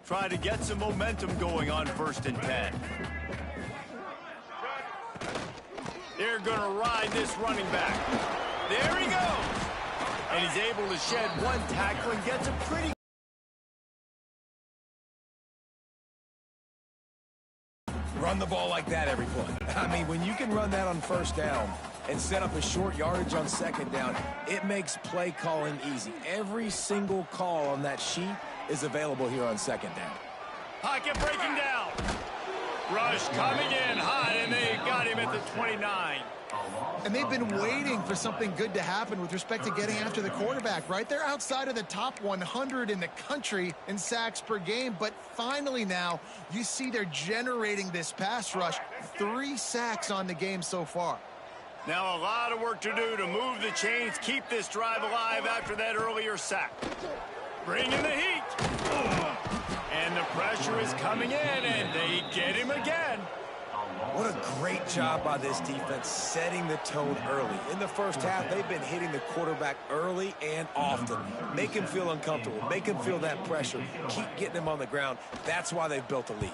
Try to get some momentum going on 1st and 10. They're going to ride this running back. There he goes. And he's able to shed one tackle and gets a pretty... Run the ball like that every play. I mean, when you can run that on 1st down and set up a short yardage on 2nd down, it makes play calling easy. Every single call on that sheet is available here on 2nd down. Pocket breaking down. Rush coming in hot, and they got him at the 29. And they've been waiting for something good to happen with respect to getting after the quarterback, right? They're outside of the top 100 in the country in sacks per game, but finally now you see they're generating this pass rush. 3 sacks on the game so far. Now a lot of work to do to move the chains, keep this drive alive after that earlier sack. Bring in the heat. And the pressure is coming in, and they get him again. What a great job by this defense setting the tone early. In the 1st half, they've been hitting the quarterback early and often. Make him feel uncomfortable. Make him feel that pressure. Keep getting him on the ground. That's why they've built a lead.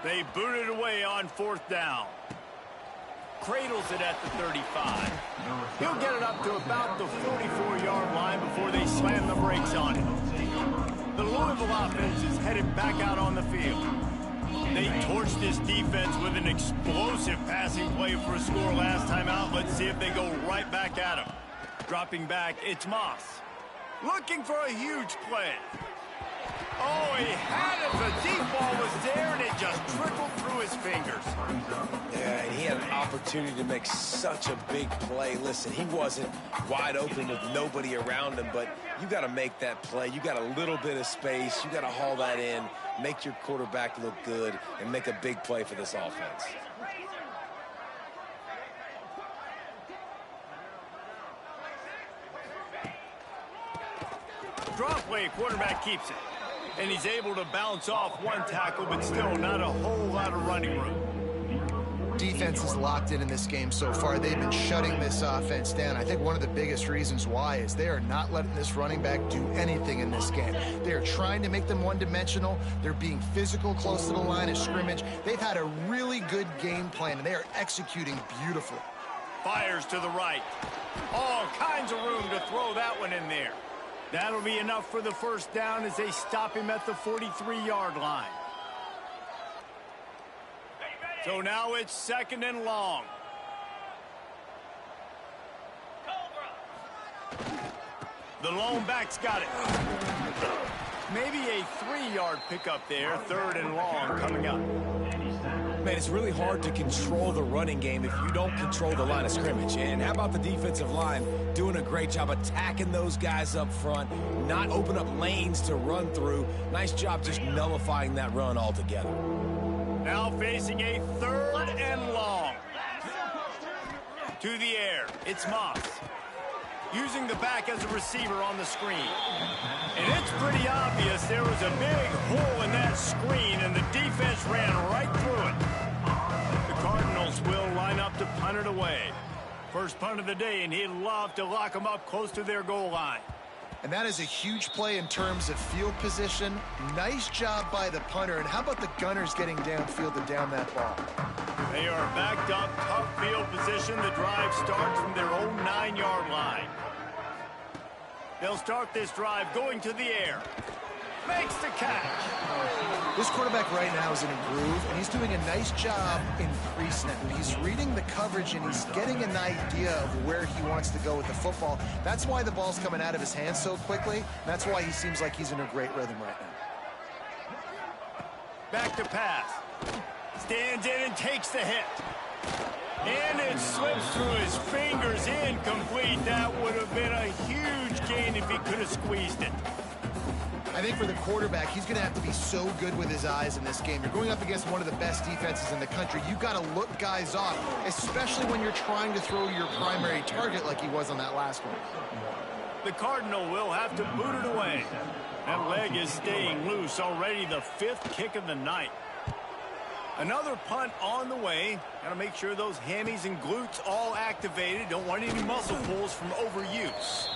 They booted away on 4th down. Cradles it at the 35. He'll get it up to about the 44-yard line before they slam the brakes on him. The Louisville offense is headed back out on the field. They torched this defense with an explosive passing play for a score last time out. Let's see if they go right back at him. Dropping back, it's Moss. Looking for a huge play. Oh, he had it. The deep ball was there, and it just trickled through his fingers. Yeah, and he had an opportunity to make such a big play. Listen, he wasn't wide open with nobody around him, but you got to make that play. You got a little bit of space. You got to haul that in, make your quarterback look good, and make a big play for this offense. Drop play, quarterback keeps it. And he's able to bounce off one tackle, but still not a whole lot of running room. Defense is locked in this game so far. They've been shutting this offense down. I think one of the biggest reasons why is they are not letting this running back do anything in this game. They are trying to make them one-dimensional. They're being physical close to the line of scrimmage. They've had a really good game plan, and they are executing beautifully. Fires to the right. All kinds of room to throw that one in there. That'll be enough for the 1st down as they stop him at the 43-yard line. So now it's 2nd and long. The lone back's got it. Maybe a 3-yard pickup there. 3rd and long coming up. Man, it's really hard to control the running game if you don't control the line of scrimmage. And how about the defensive line doing a great job attacking those guys up front, not open up lanes to run through. Nice job just nullifying that run altogether. Now facing a 3rd and long. To the air, it's Moss. Using the back as a receiver on the screen. And it's pretty obvious there was a big hole in that screen, and the defense ran right through it. The Cardinals will line up to punt it away. First punt of the day, and he'd love to lock them up close to their goal line. And that is a huge play in terms of field position. Nice job by the punter. And how about the Gunners getting downfield to down that ball? They are backed up, tough field position. The drive starts from their own 9-yard line. They'll start this drive going to the air. Makes the catch. This quarterback right now is in a groove, and he's doing a nice job in pre-snap. He's reading the coverage, and he's getting an idea of where he wants to go with the football. That's why the ball's coming out of his hands so quickly. That's why he seems like he's in a great rhythm right now. Back to pass. Stands in and takes the hit. And it slips through his fingers, incomplete. That would have been a huge gain if he could have squeezed it. I think for the quarterback, he's going to have to be so good with his eyes in this game. You're going up against one of the best defenses in the country. You've got to look guys off, especially when you're trying to throw your primary target like he was on that last one. The Cardinal will have to boot it away. That leg is staying loose. Already the 5th kick of the night. Another punt on the way. Got to make sure those hammies and glutes all activated. Don't want any muscle pulls from overuse.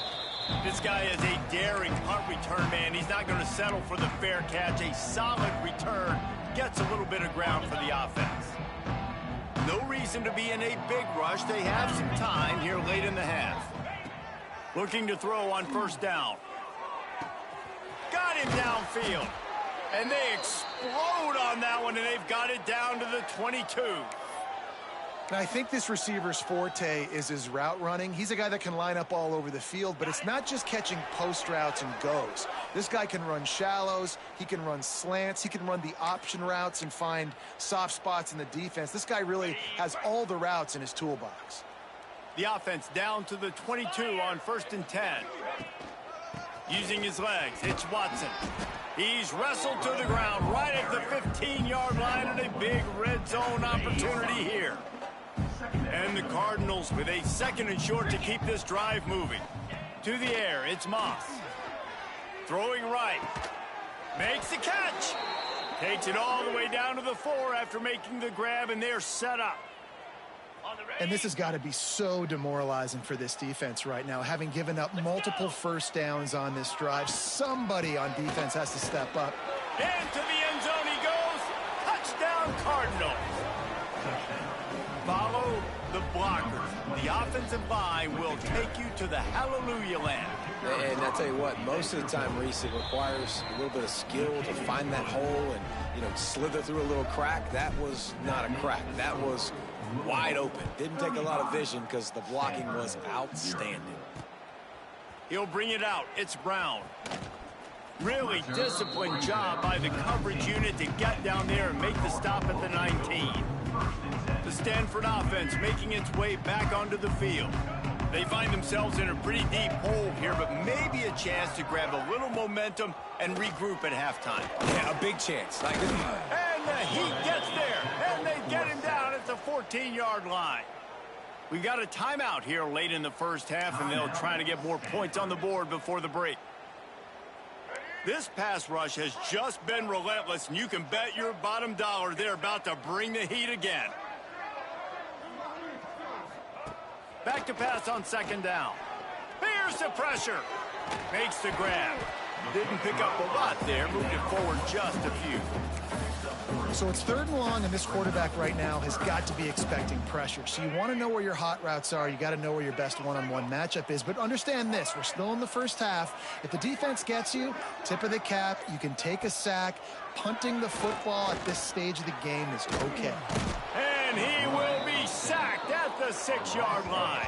This guy is a daring punt return man. He's not going to settle for the fair catch. A solid return gets a little bit of ground for the offense. No reason to be in a big rush. They have some time here late in the half. Looking to throw on first down. Got him downfield. And they explode on that one, and they've got it down to the 22. Now, I think this receiver's forte is his route running. He's a guy that can line up all over the field, but it's not just catching post routes and goes. This guy can run shallows, he can run slants, he can run the option routes and find soft spots in the defense. This guy really has all the routes in his toolbox. The offense down to the 22 on 1st and 10. Using his legs, it's Watson. He's wrestled to the ground right at the 15-yard line, and a big red zone opportunity here. And the Cardinals with a 2nd and short to keep this drive moving. To the air, it's Moss. Throwing right. Makes the catch. Takes it all the way down to the 4 after making the grab, and they're set up. And this has got to be so demoralizing for this defense right now. Having given up multiple first downs on this drive, somebody on defense has to step up. Into the end zone he goes. Touchdown, Cardinals. Follow the blockers. The offensive line will take you to the hallelujah land. And I tell you what, most of the time, Reese, it requires a little bit of skill to find that hole and, slither through a little crack. That was not a crack. That was wide open. Didn't take a lot of vision because the blocking was outstanding. He'll bring it out. It's Brown. Really disciplined job by the coverage unit to get down there and make the stop at the 19. The Stanford offense making its way back onto the field. They find themselves in a pretty deep hole here, but maybe a chance to grab a little momentum and regroup at halftime. Yeah, a big chance. And the Heat gets there, and they get him down at the 14-yard line. We got a timeout here late in the first half, and they'll try to get more points on the board before the break. This pass rush has just been relentless, and you can bet your bottom dollar they're about to bring the heat again. Back to pass on 2nd down. Here's the pressure. Makes the grab. Didn't pick up a lot there. Moved it forward just a few. So it's 3rd and long, and this quarterback right now has got to be expecting pressure. So you want to know where your hot routes are. You got to know where your best one-on-one matchup is. But understand this, we're still in the first half. If the defense gets you, tip of the cap, you can take a sack. Punting the football at this stage of the game is okay. And he will be sacked at the 6-yard line.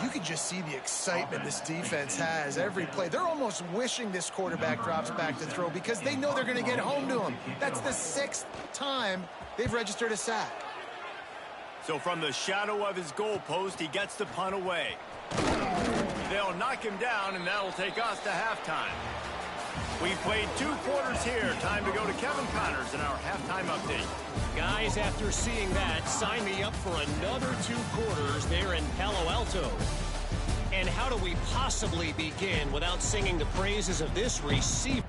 You can just see the excitement this defense has every play. They're almost wishing this quarterback drops back to throw because they know they're going to get home to him. That's the 6th time they've registered a sack. So from the shadow of his goalpost, he gets the punt away. They'll knock him down, and that'll take us to halftime. We played 2 quarters here. Time to go to Kevin Connors in our halftime update. Guys, after seeing that, sign me up for another 2 quarters there in Palo Alto. And how do we possibly begin without singing the praises of this receiver?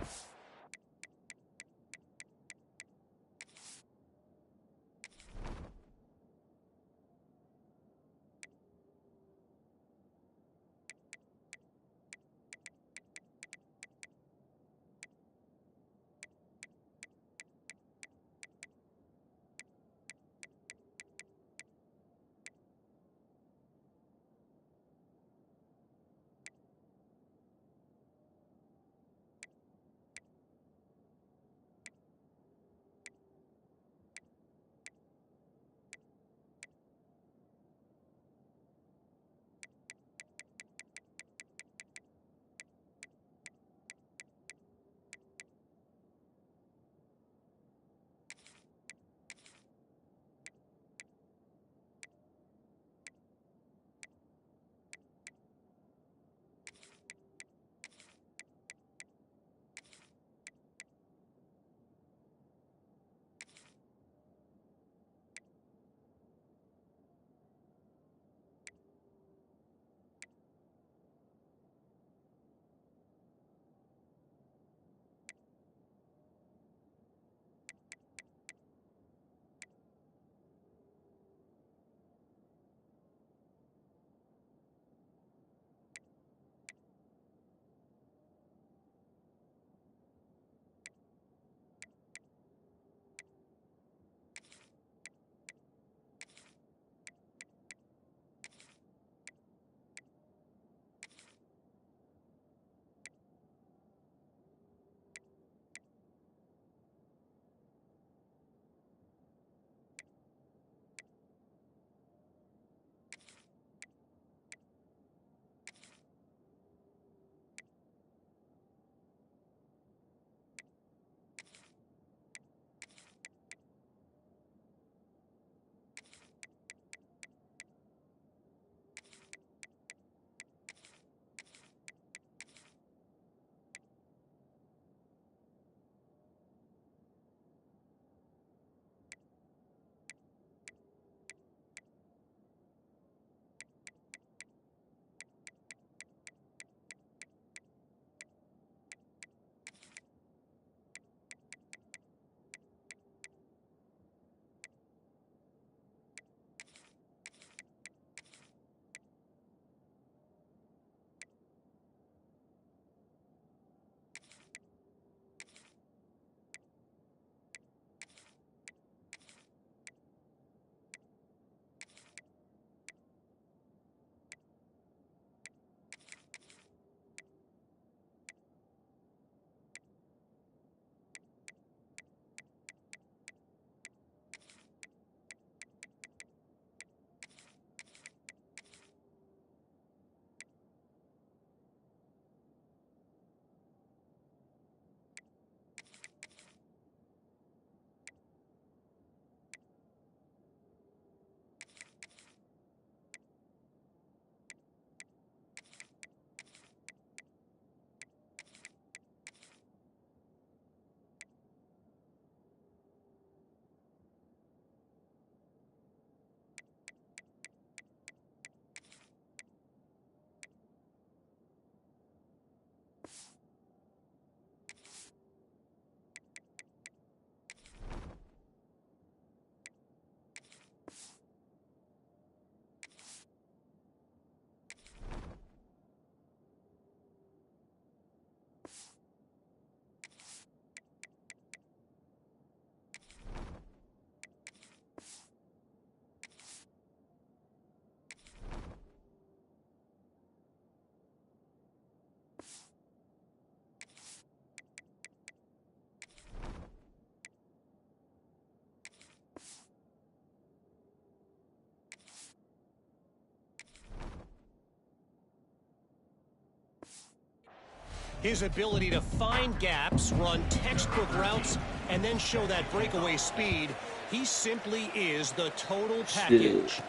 His ability to find gaps, run textbook routes, and then show that breakaway speed, he simply is the total package.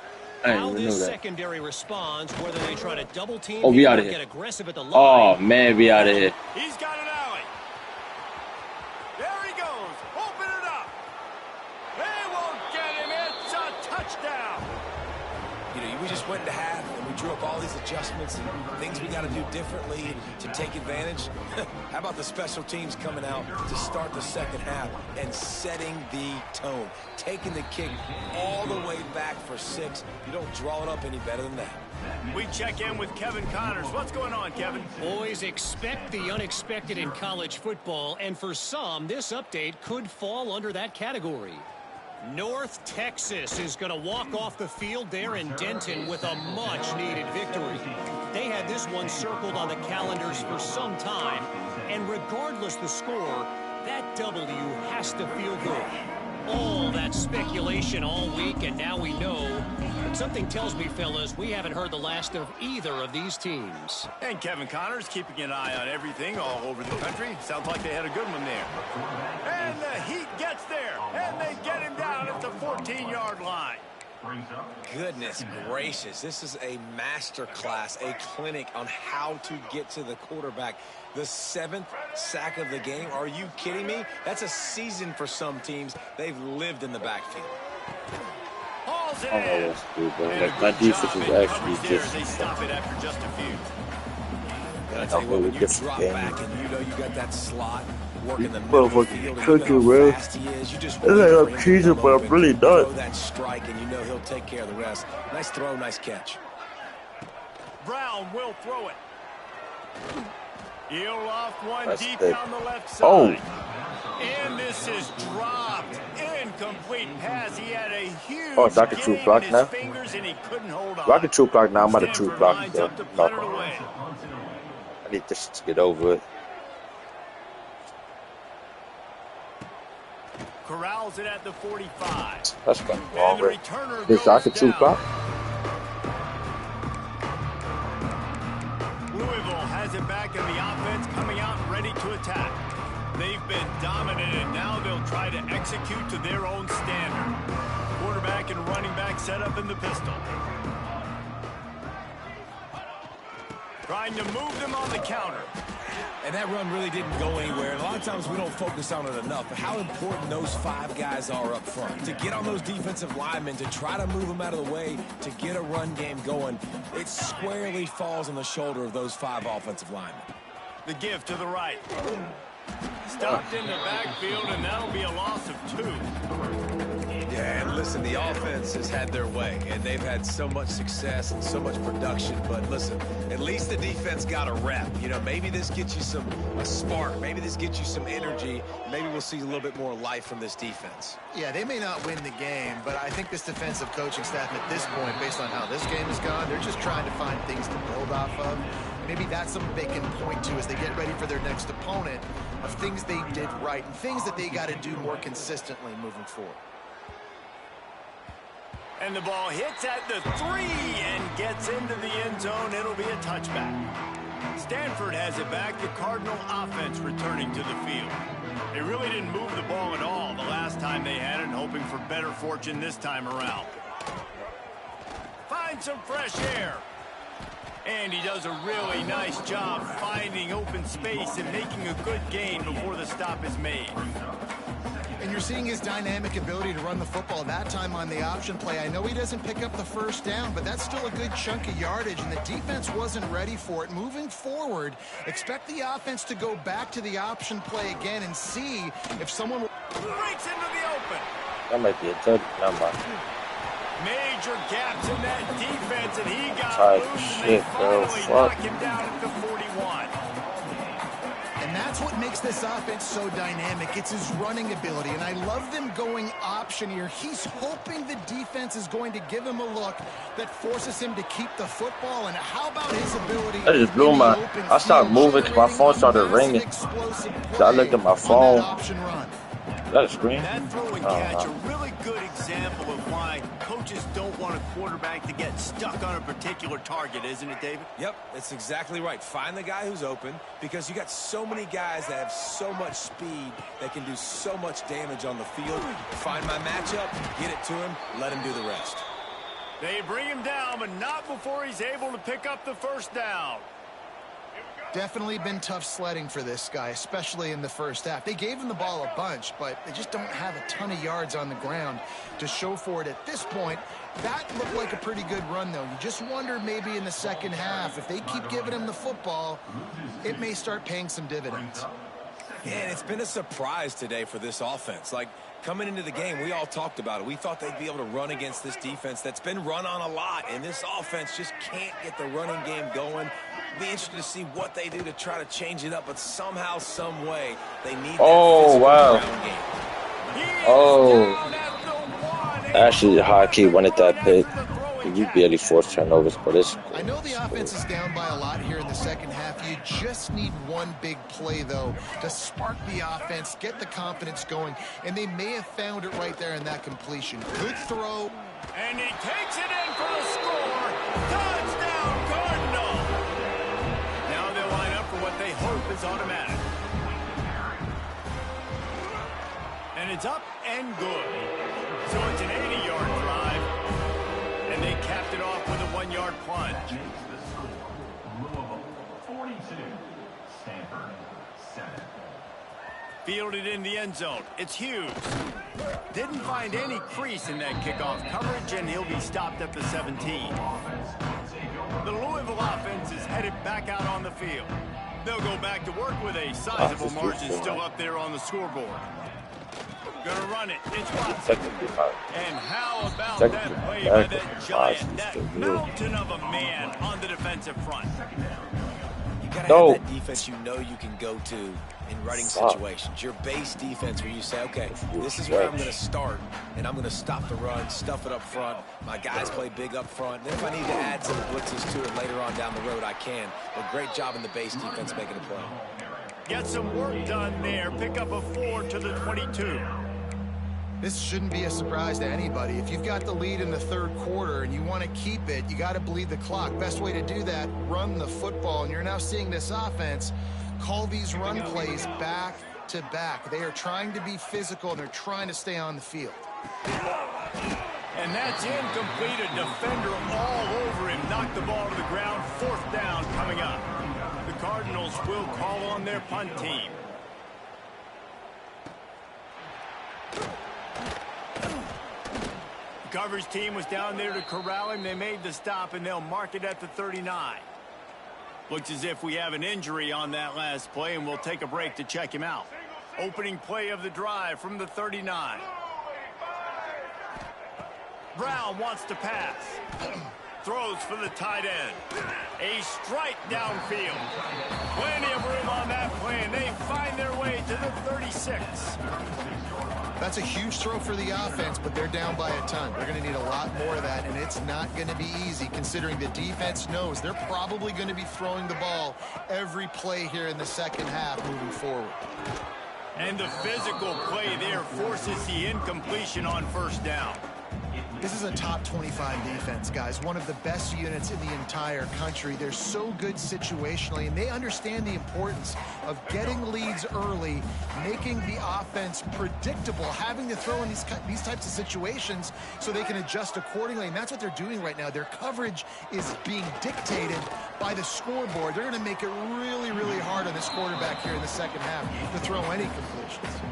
How this secondary responds, whether they try to double team we out or of here. get aggressive at the line. Oh, man, we out of here. He's got an alley. There he goes. Open it up. They won't get him. It's a touchdown. You know, we just went into half and we drew up all these adjustments and things we got to do differently to take advantage. How about the special teams coming out to start the second half and setting the tone, taking the kick all the way back for 6. You don't draw it up any better than that. We check in with Kevin Connors. What's going on, Kevin? Boys, expect the unexpected in college football, and for some, this update could fall under that category. North Texas is going to walk off the field there in Denton with a much-needed victory. They had this one circled on the calendars for some time, and regardless the score, that W has to feel good. All that speculation all week, and now we know. But something tells me, fellas, we haven't heard the last of either of these teams. And Kevin Connors keeping an eye on everything all over the country. Sounds like they had a good one there. And the Heat gets there, and they get him down at the 14-yard line. Goodness gracious, this is a master class, a clinic on how to get to the quarterback. The 7th sack of the game. Are you kidding me? That's a season for some teams. They've lived in the backfield. Hauls it Oh, in. that's good, bro. And Like, a my good defense job is in actually coverage there just... as they stop it after just a few. Gotta tell you what, really when you different drop game. back and you know you got that slot working the Bro, middle of the fucking field, and cooking, you know bro. how fast he is. You just It's wait like for I'm him to cheesing, come but I'm open, really not. throw that strike, and you know he'll take care of the rest. Nice throw, nice catch. Brown will throw it. He'll off one That's deep big. down the left side. Oh. And this is dropped. Incomplete pass. He had a huge Oh, Dr. True gain block in his now? fingers, and he couldn't hold on. Rocket troop block now. I'm about to troop Stanford block. lines Yeah. up to No, put it away. I need this to get over it. Corrals it at the 45. That's going And wrong the with returner this goes Rocket troop down. block. Louisville has it back, and the offense coming out ready to attack. They've been dominant, and now they'll try to execute to their own standard. Quarterback and running back set up in the pistol. Trying to move them on the counter. And that run really didn't go anywhere. And a lot of times we don't focus on it enough. But how important those 5 guys are up front. To get on those defensive linemen, to try to move them out of the way, to get a run game going, it squarely falls on the shoulder of those 5 offensive linemen. The give to the right. Stopped in the backfield, and that'll be a loss of 2. Yeah, and listen, the offense has had their way, and they've had so much success and so much production. But listen, at least the defense got a rep. You know, maybe this gets you a spark. Maybe this gets you some energy. Maybe we'll see a little bit more life from this defense. Yeah, they may not win the game, but I think this defensive coaching staff at this point, based on how this game has gone, they're just trying to find things to build off of. Maybe that's something they can point to as they get ready for their next opponent, of things they did right and things that they got to do more consistently moving forward. And the ball hits at the 3 and gets into the end zone. It'll be a touchback. Stanford has it back. The Cardinal offense returning to the field. They really didn't move the ball at all the last time they had it, and hoping for better fortune this time around. Find some fresh air. And he does a really nice job finding open space and making a good gain before the stop is made. And you're seeing his dynamic ability to run the football, that time on the option play. I know he doesn't pick up the first down, but that's still a good chunk of yardage, and the defense wasn't ready for it. Moving forward, expect the offense to go back to the option play again and see if someone breaks into the open. That might be a touchdown. Major gaps in that defense, and he got Tired loose, and shit, they bro. finally Fuck. knock him down at the 41. And that's what makes this offense so dynamic. It's his running ability, and I love them going option here. He's hoping the defense is going to give him a look that forces him to keep the football. And how about his ability? I just blew my... I started moving because my phone started ringing. So I looked at my phone. Is that a screen? That throw and catch, a really good example of why coaches Coaches don't want a quarterback to get stuck on a particular target, isn't it, David? Yep, that's exactly right. Find the guy who's open, because you got so many guys that have so much speed that can do so much damage on the field. Find my matchup, get it to him, let him do the rest. They bring him down, but not before he's able to pick up the first down. Definitely been tough sledding for this guy, especially in the first half. They gave him the ball a bunch, but they just don't have a ton of yards on the ground to show for it at this point. That looked like a pretty good run, though. You just wonder maybe in the second half, if they keep giving him the football, it may start paying some dividends. Yeah, and it's been a surprise today for this offense. Like, coming into the game, we all talked about it. We thought they'd be able to run against this defense that's been run on a lot, and this offense just can't get the running game going. Be interested to see what they do to try to change it up, but somehow, some way, they need that physical ground game. Actually, hockey wanted that pick. You barely forced turnovers, but it's cool. I know the offense is down by a lot here in the second half. You just need one big play, though, to spark the offense, get the confidence going, and they may have found it right there in that completion. Good throw. And he takes it in for the score. Touchdown, Cardinal. Now they'll line up for what they hope is automatic. And it's up and good. So it's an 80-yard drive. And they capped it off with a 1-yard plunge. Louisville 42, Stanford 7. Fielded in the end zone. It's Hughes. Didn't find any crease in that kickoff coverage, and he'll be stopped at the 17. The Louisville offense is headed back out on the field. They'll go back to work with a sizable margin still up there on the scoreboard. Gonna run it. It's Watson. And how about that play by that giant, that mountain of a man on the defensive front? You gotta have that defense you know you can go to in running situations. Your base defense where you say, okay, this is where I'm going to start, and I'm going to stop the run, stuff it up front. My guys play big up front. Then if I need to add some blitzes to it later on down the road, I can. But great job in the base defense making a play. Get some work done there. Pick up a 4 to the 22. This shouldn't be a surprise to anybody. If you've got the lead in the third quarter and you want to keep it, you got to bleed the clock. Best way to do that, run the football. And you're now seeing this offense call these run plays back to back. They are trying to be physical, and they're trying to stay on the field. And that's incomplete. A defender all over him. Knocked the ball to the ground. 4th down coming up. The Cardinals will call on their punt team. Coverage team was down there to corral him. They made the stop, and they'll mark it at the 39. Looks as if we have an injury on that last play, and we'll take a break to check him out. Opening play of the drive from the 39. Brown wants to pass. Throws for the tight end. A strike downfield. Plenty of room on that play, and they find their way to the 36. That's a huge throw for the offense, but they're down by a ton. They're going to need a lot more of that, and it's not going to be easy considering the defense knows they're probably going to be throwing the ball every play here in the second half moving forward. And the physical play there forces the incompletion on 1st down. This is a top 25 defense, guys. One of the best units in the entire country. They're so good situationally, and they understand the importance of getting leads early, making the offense predictable, having to throw in these types of situations so they can adjust accordingly, and that's what they're doing right now. Their coverage is being dictated by the scoreboard. They're going to make it really, really hard on this quarterback here in the second half to throw any completions.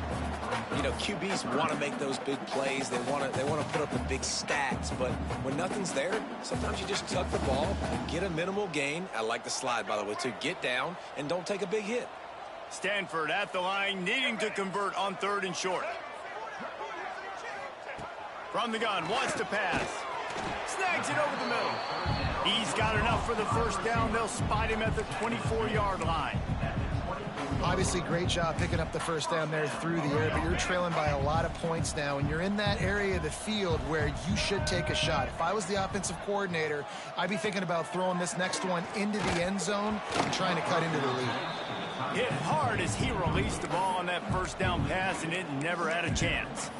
You know, QBs want to make those big plays. They want to put up the big stats. But when nothing's there, sometimes you just tuck the ball, get a minimal gain. I like the slide, by the way, to get down and don't take a big hit. Stanford at the line, needing to convert on 3rd and short. From the gun, wants to pass. Snags it over the middle. He's got enough for the 1st down. They'll spot him at the 24-yard line. Obviously, great job picking up the 1st down there through the air, but you're trailing by a lot of points now, and you're in that area of the field where you should take a shot. If I was the offensive coordinator, I'd be thinking about throwing this next one into the end zone and trying to cut into the lead. Hit hard as he released the ball on that 1st down pass, and it never had a chance.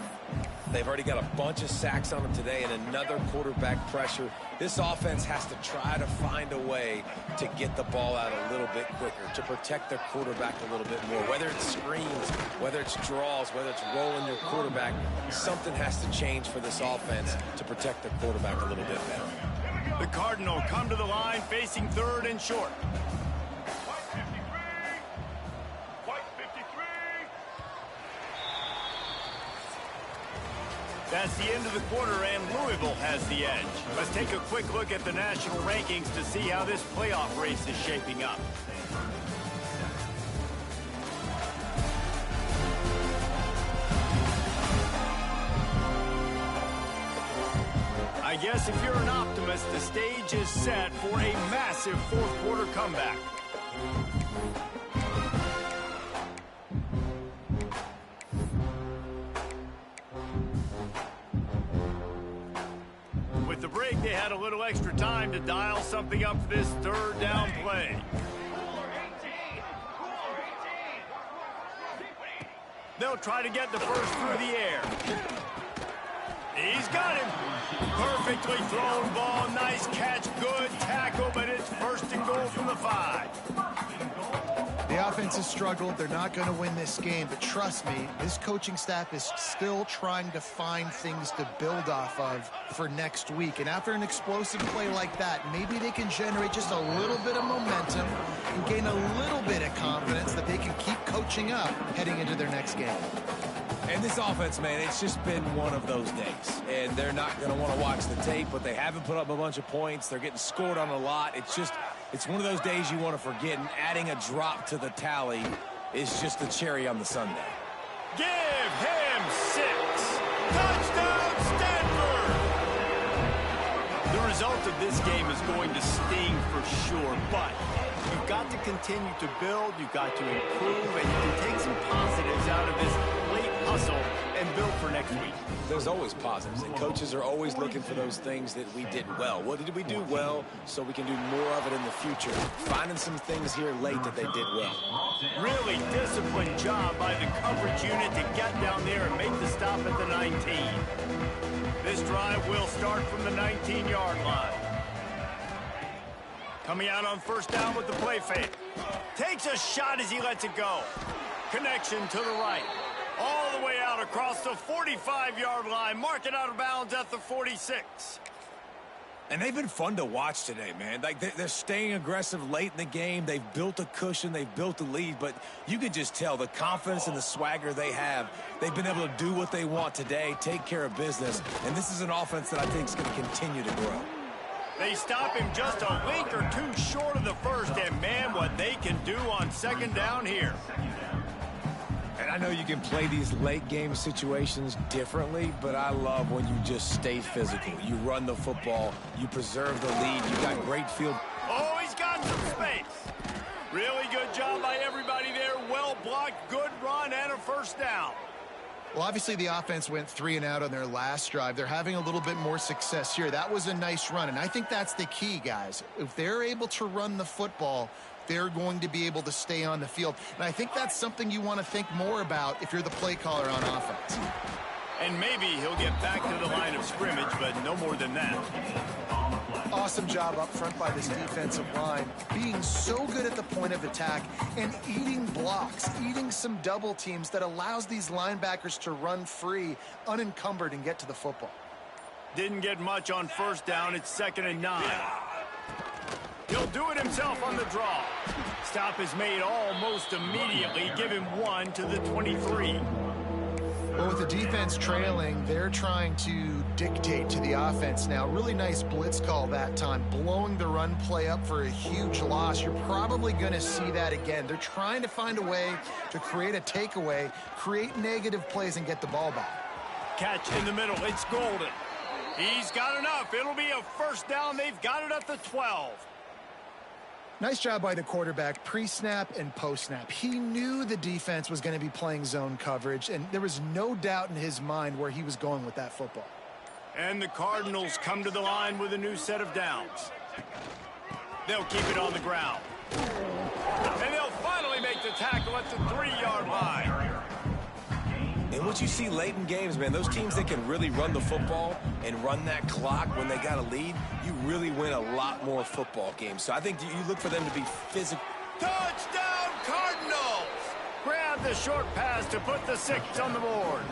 They've already got a bunch of sacks on them today and another quarterback pressure. This offense has to try to find a way to get the ball out a little bit quicker, to protect their quarterback a little bit more. Whether it's screens, whether it's draws, whether it's rolling your quarterback, something has to change for this offense to protect their quarterback a little bit better. The Cardinals come to the line facing 3rd and short. That's the end of the quarter, and Louisville has the edge. Let's take a quick look at the national rankings to see how this playoff race is shaping up. I guess if you're an optimist, the stage is set for a massive 4th quarter comeback. With the break, they had a little extra time to dial something up for this 3rd down play. They'll try to get the first through the air. He's got him. Perfectly thrown ball. Nice catch. Good tackle, but it's 1st and goal from the 5. The offense has struggled. They're not going to win this game, but trust me, this coaching staff is still trying to find things to build off of for next week. And after an explosive play like that, maybe they can generate just a little bit of momentum and gain a little bit of confidence that they can keep coaching up heading into their next game. And this offense, man, it's just been one of those days. And they're not going to want to watch the tape, but they haven't put up a bunch of points. They're getting scored on a lot. It's one of those days you want to forget, and adding a drop to the tally is just a cherry on the sundae. Give him 6. Touchdown, Stanford! The result of this game is going to sting for sure, but you've got to continue to build, you've got to improve, and you can take some positives out of this late hustle and build for next week. There's always positives, and coaches are always looking for those things that we did well. What did we do well so we can do more of it in the future? Finding some things here late that they did well. Really disciplined job by the coverage unit to get down there and make the stop at the 19. This drive will start from the 19-yard line. Coming out on 1st down with the play fake. Takes a shot as he lets it go. Connection to the right. All the way out across the 45-yard line. Mark it out of bounds at the 46. And they've been fun to watch today, man. Like, they're staying aggressive late in the game. They've built a cushion. They've built a lead. But you can just tell the confidence and the swagger they have. They've been able to do what they want today, take care of business. And this is an offense that I think is going to continue to grow. They stop him just a link or two short of the first. And, man, what they can do on 2nd down here. And I know you can play these late game situations differently, but I love when you just stay physical. You run the football, you preserve the lead, you got great field. Oh, he's got some space. Really good job by everybody there. Well blocked, good run, and a 1st down. Well, obviously the offense went 3 and out on their last drive. They're having a little bit more success here. That was a nice run, and I think that's the key, guys. If they're able to run the football, they're going to be able to stay on the field. And I think that's something you want to think more about if you're the play caller on offense. And maybe he'll get back to the line of scrimmage, but no more than that. Awesome job up front by this defensive line, being so good at the point of attack and eating blocks, eating some double teams that allows these linebackers to run free, unencumbered, and get to the football. Didn't get much on 1st down. It's 2nd and 9. He'll do it himself on the draw. Stop is made almost immediately. Give him 1 to the 23. Well, with the defense trailing, they're trying to dictate to the offense now. Really nice blitz call that time, blowing the run play up for a huge loss. You're probably going to see that again. They're trying to find a way to create a takeaway, create negative plays, and get the ball back. Catch in the middle. It's Golden. He's got enough. It'll be a 1st down. They've got it at the 12. Nice job by the quarterback, pre-snap and post-snap. He knew the defense was going to be playing zone coverage, and there was no doubt in his mind where he was going with that football. And the Cardinals come to the line with a new set of downs. They'll keep it on the ground. And they'll finally make the tackle at the 3-yard line. And what you see late in games, man, those teams that can really run the football and run that clock when they got a lead, you really win a lot more football games. So I think you look for them to be physical. Touchdown, Cardinals! Grab the short pass to put the 6 on the board.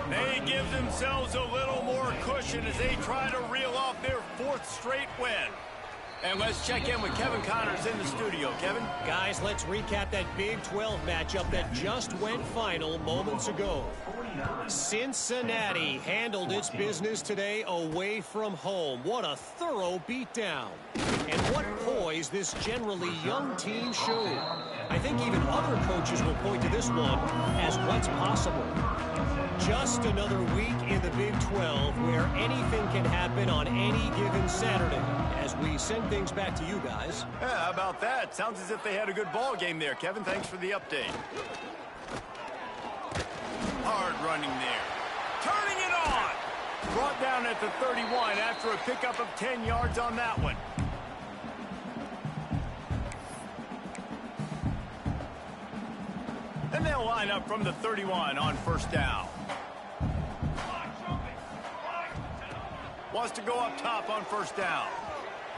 They give themselves a little more cushion as they try to reel off their 4th straight win. And let's check in with Kevin Connors in the studio. Kevin? Guys, let's recap that Big 12 matchup that just went final moments ago. Cincinnati handled its business today away from home. What a thorough beatdown. And what poise this generally young team showed. I think even other coaches will point to this one as what's possible. Just another week in the Big 12 where anything can happen on any given Saturday. As we send things back to you guys. Yeah, how about that? Sounds as if they had a good ball game there, Kevin. Thanks for the update. Hard running there. Turning it on! Brought down at the 31 after a pickup of 10 yards on that one. And they'll line up from the 31 on 1st down. Wants to go up top on 1st down.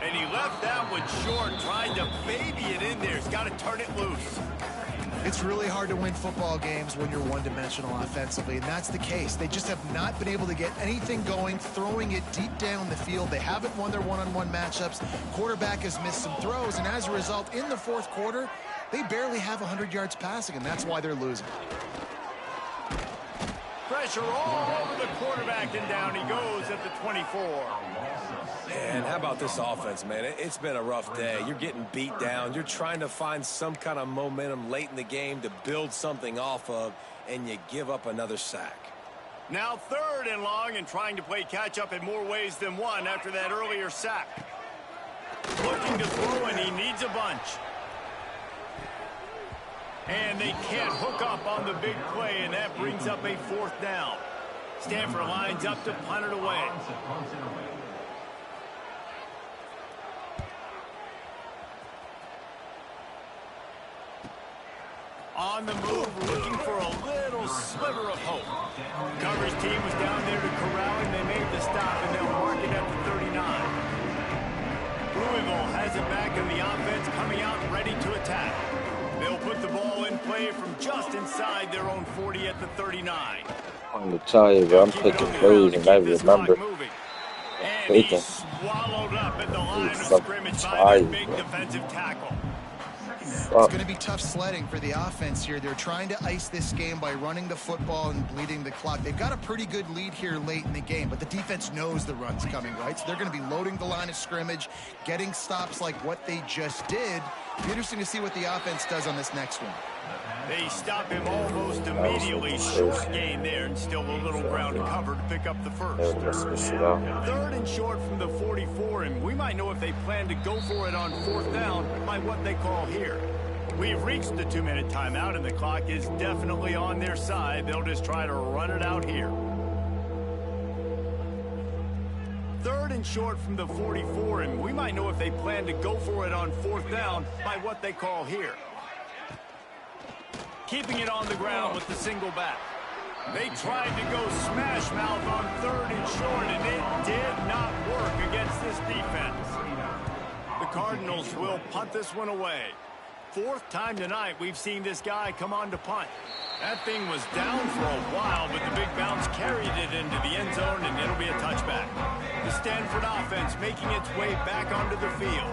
And he left that one short, trying to baby it in there. He's got to turn it loose. It's really hard to win football games when you're one-dimensional offensively, and that's the case. They just have not been able to get anything going, throwing it deep down the field. They haven't won their one-on-one matchups. Quarterback has missed some throws, and as a result, in the 4th quarter, they barely have 100 yards passing, and that's why they're losing. Pressure all over the quarterback, and down he goes at the 24. And how about this offense, man? It's been a rough day. You're getting beat down. You're trying to find some kind of momentum late in the game to build something off of, and you give up another sack. Now 3rd and long, and trying to play catch-up in more ways than one after that earlier sack. Looking to throw, and he needs a bunch. And they can't hook up on the big play, and that brings up a 4th down. Stanford lines up to punt it away. On the move, looking for a little sliver of hope. Coverage team was down there to corral him. They made the stop, and they'll mark it at the 39. Louisville has it back in the offense, coming out ready to attack. They'll put the ball in play from just inside their own 40 at the 39. I'm going to tell you, bro, I'm picking plays and I remember. And he's swallowed up at the line of scrimmage by the big defensive tackle. It's going to be tough sledding for the offense here. They're trying to ice this game by running the football and bleeding the clock. They've got a pretty good lead here late in the game, but the defense knows the run's coming, right? So they're going to be loading the line of scrimmage, getting stops like what they just did. It'll be interesting to see what the offense does on this next one. They stop him almost immediately. Short gain there, and still a little ground to cover to pick up the 1st. 3rd and short from the 44, and we might know if they plan to go for it on 4th down by what they call here. We've reached the 2-minute timeout, and the clock is definitely on their side. They'll just try to run it out here. 3rd and short from the 44, and we might know if they plan to go for it on 4th down by what they call here. Keeping it on the ground with the single back. They tried to go smash mouth on 3rd and short, and it did not work against this defense. The Cardinals will punt this one away. 4th time tonight we've seen this guy come on to punt. That thing was down for a while, but the big bounce carried it into the end zone, and it'll be a touchback. The Stanford offense making its way back onto the field.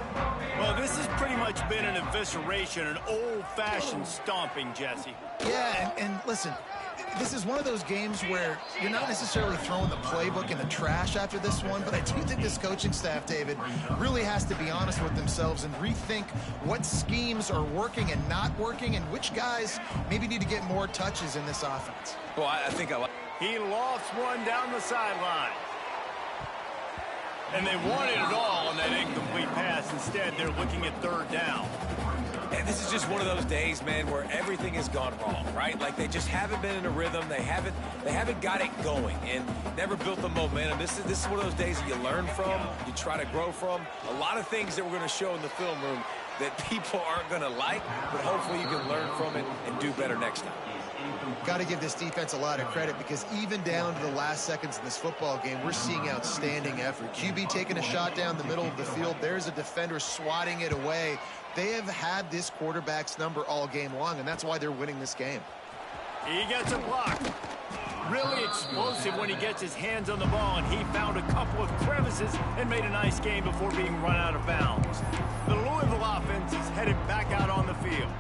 Well, this has pretty much been an evisceration, an old-fashioned stomping, Jesse. Yeah, and listen, this is one of those games where you're not necessarily throwing the playbook in the trash after this one, but I do think this coaching staff, David, really has to be honest with themselves and rethink what schemes are working and not working, and which guys maybe need to get more touches in this offense. Well, I think I like. He lofts one down the sideline. And they wanted it all on that incomplete pass. Instead, they're looking at 3rd down. And this is just one of those days, man, where everything has gone wrong, right? Like they just haven't been in a rhythm. They haven't got it going and never built the momentum. This is one of those days that you learn from, you try to grow from. A lot of things that we're going to show in the film room that people aren't going to like, but hopefully you can learn from it and do better next time. Got to give this defense a lot of credit because even down to the last seconds of this football game, we're seeing outstanding effort. QB taking a shot down the middle of the field. There's a defender swatting it away. They have had this quarterback's number all game long, and that's why they're winning this game. He gets a block. Really explosive when he gets his hands on the ball, and he found a couple of crevices and made a nice game before being run out of bounds. The Louisville offense is headed back out on the field.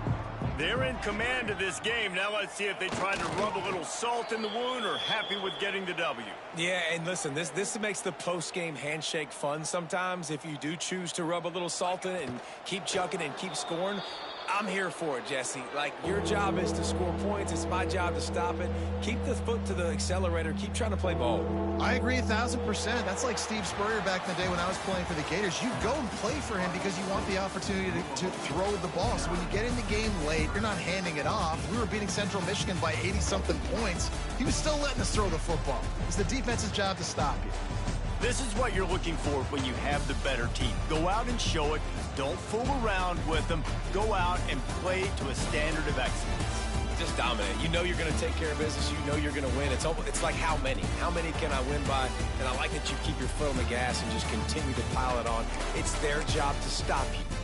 They're in command of this game. Now let's see if they try to rub a little salt in the wound or happy with getting the W. Yeah, and listen, this makes the post-game handshake fun sometimes. If you do choose to rub a little salt in it and keep chucking and keep scoring, I'm here for it, Jesse. Like, your job is to score points. It's my job to stop it. Keep the foot to the accelerator. Keep trying to play ball. I agree 1,000%. That's like Steve Spurrier back in the day when I was playing for the Gators. You go and play for him because you want the opportunity to throw the ball. So when you get in the game late, you're not handing it off. We were beating Central Michigan by 80-something points. He was still letting us throw the football. It's the defense's job to stop you. This is what you're looking for when you have the better team. Go out and show it. Don't fool around with them. Go out and play to a standard of excellence. Just dominate. You know you're going to take care of business. You know you're going to win. It's like how many? How many can I win by? And I like that you keep your foot on the gas and just continue to pile it on. It's their job to stop you.